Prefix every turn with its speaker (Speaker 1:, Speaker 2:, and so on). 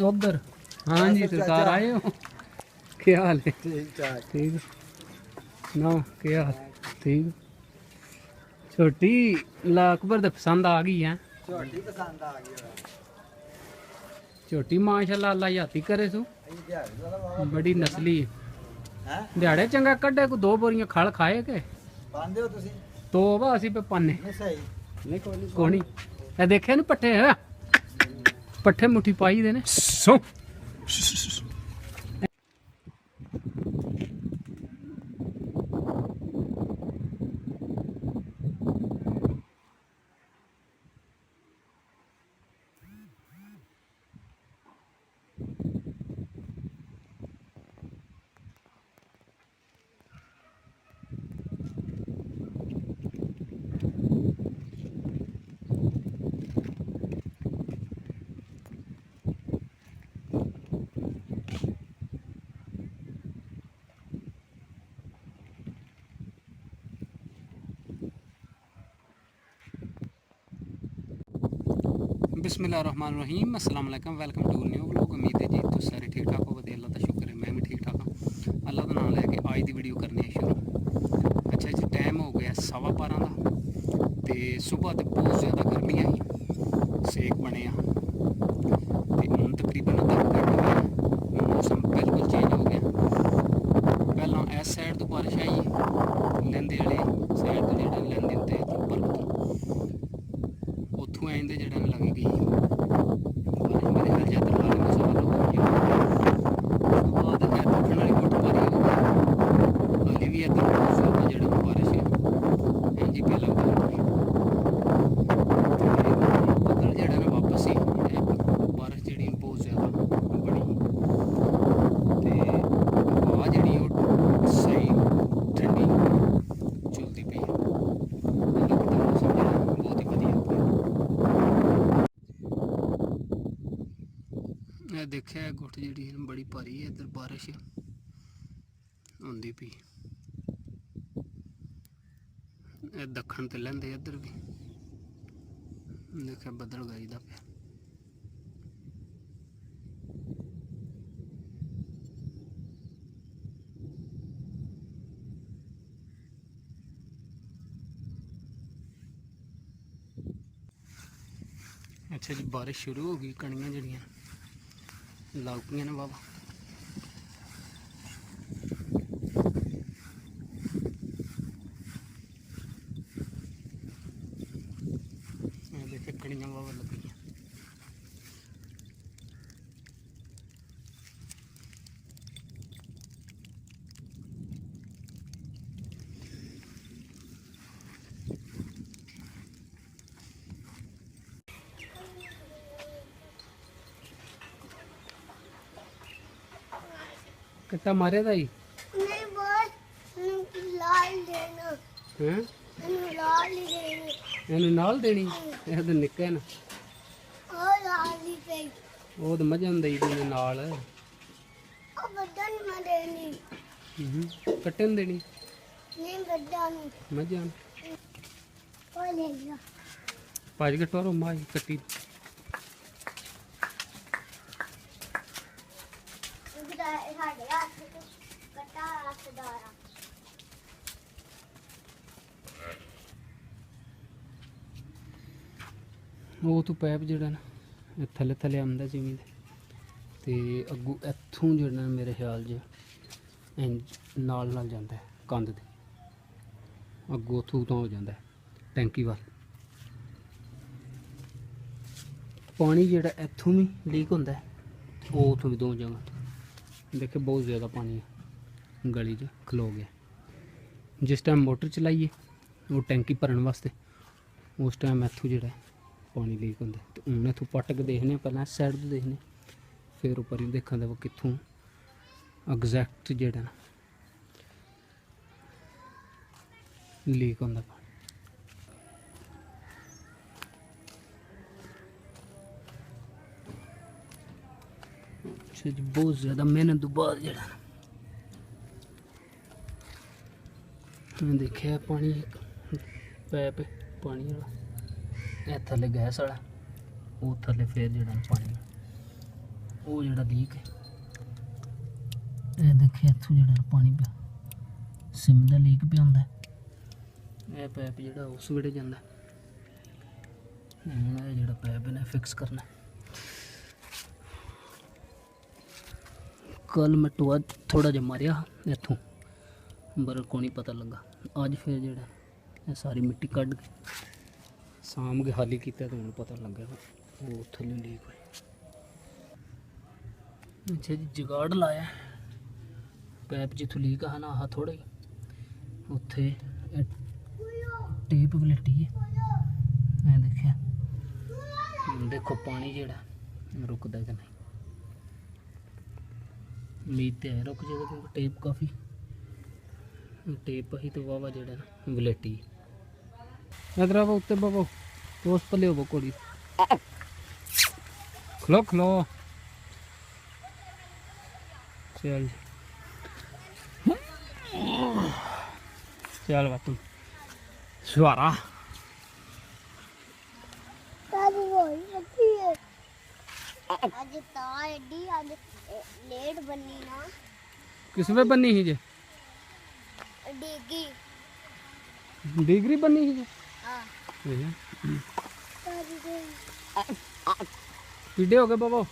Speaker 1: उधर। हाँ जी सरकार आए हो, क्या हाल है? ठीक ना, क्या हाल? ठीक। छोटी ला अकबर तो पसंद आ गई है। छोटी माशाल्लाह अल्लाह याती करे सो, बड़ी नस्ली है। दिहाड़े चंगा कड्डे को 2 बोरियां खल खाए के पांदे हो तुसी? तो वा असी पे पाने नहीं सही नहीं कोनी ए देखे न पट्ठे है, पट्ठे मुट्ठी पाई दे ने सो। बिस्मिल्लाहिर्रहमानिर्रहीम, अस्सलाम वालेकुम, वेलकम टू न्यू व्लॉग। उम्मीद है जी तुम सारे ठीक ठाक हो, अल्लाह का शुक्र है मैं भी ठीक ठाक हाँ। अल्लाह का नाम लैके आज की वीडियो करने शुरू। अच्छा जी, टाइम हो गया 12:15 का, तो सुबह तो बहुत ज़्यादा गर्मी आई, सेक बने तो हूँ तकरीबन अद्धा घंटा होया, मौसम बिल्कुल चेंज हो गया। पहला इस साइड तो बारिश आई, लैंदे वाले साइड तो जो लैंदे होते पर्वत उतों आते जो लग गई बारिश। मेरे ख्याल ज्यादा लाल मसाल हो गई बाद दखन वाली गुट भारी हो गई। हाली भी इधर बहुत ज्यादा जो बारिश है इंज पे लगता बदल जो वापस ही बारिश जी बहुत ज्यादा बड़ी हवा जी सही ठंडी चलती पई है। मौसम जो बहुत ही वधिया हो गया। देखिए गुट जी बड़ी भारी है, इधर बारिश आती पी, दखन तो लेंदे इधर भी देखिए बदल गईदा पे। अच्छा जी, बारिश शुरू हो गई, कणियां जड़ियां लग पईयां ने बाबा। देखिए कणियां बाबा लग गई। कितना मारे था
Speaker 2: नहीं बोल लाल देना
Speaker 1: हैं?
Speaker 2: लाल ही देनी
Speaker 1: ਇਹਨੂੰ ਨਾਲ ਦੇਣੀ? ਇਹ ਤਾਂ ਨਿੱਕਾ ਨਾ,
Speaker 2: और लाल ही पे
Speaker 1: ਉਹ ਤਾਂ ਮਜ਼ਾ ਹੁੰਦਾ ਹੀ ਇਹਦੇ ਨਾਲ।
Speaker 2: और बदन में देनी
Speaker 1: ਕੱਟੇ ਨੂੰ ਦੇਣੀ
Speaker 2: नहीं बदन
Speaker 1: ਮਜ਼ਾ
Speaker 2: वो ले लो
Speaker 1: ਭੱਜ ਕੇ ਟੋਰੋ ਮਾਈ ਕੱਟੀ।
Speaker 2: साढ़े हाथ कटा रास्तेदार
Speaker 1: ਉਹ ਤੋਂ ਪੈਪ ਜਿਹੜਾ ਨਾ ਇਹ ਥੱਲੇ ਥੱਲੇ ਆਉਂਦਾ ਜਿਵੇਂ ਦੇ, ਤੇ ਅੱਗੋਂ ਇੱਥੋਂ ਜਿਹੜਾ ਮੇਰੇ ਖਿਆਲ 'ਚ ਇੰਜ ਨਾਲ ਜਾਂਦਾ ਹੈ ਕੰਧ ਦੇ ਅੱਗੋਂ, ਉੱਥੋਂ ਤੋਂ ਹੋ ਜਾਂਦਾ ਟੈਂਕੀ ਵੱਲ। ਪਾਣੀ ਜਿਹੜਾ ਇੱਥੋਂ ਵੀ ਲੀਕ ਹੁੰਦਾ ਉਹ ਉੱਥੋਂ ਵੀ ਦੋ ਜਗ੍ਹਾ ਤੋਂ। ਦੇਖੇ ਬਹੁਤ ਜ਼ਿਆਦਾ ਪਾਣੀ ਗਲੀ 'ਚ ਖਲੋ ਗਿਆ। ਜਿਸ ਟਾਈਮ ਮੋਟਰ ਚਲਾਈਏ ਉਹ ਟੈਂਕੀ ਭਰਨ ਵਾਸਤੇ, ਉਸ ਟਾਈਮ ਇੱਥੋਂ ਜਿਹੜਾ पानी लीक होंगे। तो हूँ इतों पट के देखने पहले इस साइड तो देखने, फिर उपर ही देखा वो कितों एग्जैक्ट जोड़ा लीक होंगे पानी। अच्छा जी, बहुत ज़्यादा मेहनत तो बाद जोड़ा देखा पानी पैप पानी वाला थले गैस वाला, वो थले फिर जो पानी ਉਹ ਜਿਹੜਾ ਲੀਕ ਹੈ ਇਹ ਦੇਖਿਆ ਇੱਥੋਂ ਜਿਹੜਾ ਪਾਣੀ ਪਿਆ ਸਿਮ ਦਾ ਲੀਕ ਪਿਆ ਹੁੰਦਾ ਇਹ ਪਾਈਪ ਜਿਹੜਾ ਉਸ ਵੇਲੇ ਜਾਂਦਾ ਹੁਣ ਇਹ ਜਿਹੜਾ ਪਾਈਪ ਇਹਨੇ ਫਿਕਸ ਕਰਨਾ ਕੱਲ ਮੈਂ ਟੋਆ ਥੋੜਾ ਜਿਹਾ ਮਾਰਿਆ ਇੱਥੋਂ ਪਰ ਕੋਈ ਨਹੀਂ ਪਤਾ ਲੱਗਾ ਅੱਜ ਫਿਰ ਜਿਹੜਾ ਇਹ ਸਾਰੀ ਮਿੱਟੀ ਕੱਢ ਕੇ ਸਾਂਭ ਕੇ ਖਾਲੀ ਕੀਤਾ ਤਾਂ ਹੁਣ ਪਤਾ ਲੱਗਿਆ ਉਹ ਥੱਲੇ ਲੀਕ ਹੋਇਆ ਅੱਛਾ ਜੀ ਜਗਾੜ ਲਾਇਆ ਪੈਪ ਜਿੱਥੋਂ ਲੀਕ ਆ ਨਾ ਆਹ ਥੋੜਾ ਹੀ ਉੱਥੇ ਇਹ ਟੇਪ ਵਲਟੀ ਹੈ ਇਹ ਦੇਖਿਆ ਹੁਣ ਦੇਖੋ ਪਾਣੀ ਜਿਹੜਾ ਰੁਕਦਾ ਕਿ ਨਹੀਂ ਉਮੀਦ ਤੇ ਹੈ ਰੁਕ ਜਾਏਗਾ ਕਿਉਂਕਿ ਟੇਪ ਕਾਫੀ ਟੇਪ ਹੀ तो वावा जेड़ा ना वलेटी इधर आओ उत्ते बाबा पोस्ट पर ले कोड़ी खलो खलो चल चल बात सुहारा
Speaker 2: तारी वही लगती है आज तो एडी आज लेट बनी ना
Speaker 1: किसमें बनी ही जे
Speaker 2: डिगी
Speaker 1: डिग्री बनी ही जे
Speaker 2: हां
Speaker 1: ये
Speaker 2: तारी
Speaker 1: पीड़े हो गए बाबा